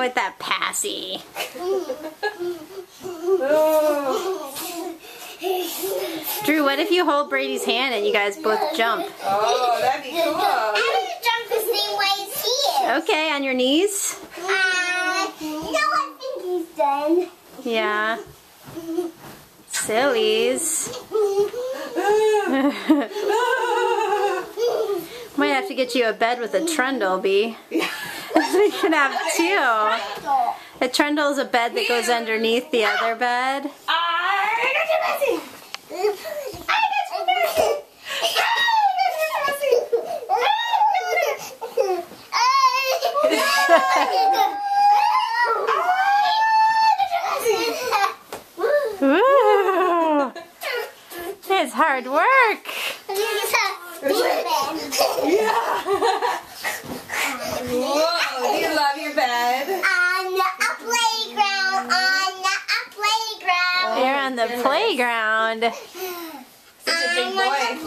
with that passy. Drew, what if you hold Brady's hand and you guys both jump? Oh, that'd be cool. I'm gonna jump the same way as he is. Okay, on your knees? No, I think he's done. Yeah. Sillies. Might have to get you a bed with a trundle, Bee. We can have two. A trundle is a bed that goes underneath the other bed. I got you, Bessie. I got you, Bessie. Woo! It's hard work. Yeah. Whoa, do you love your bed? On a playground, You're on the playground. Such a big boy.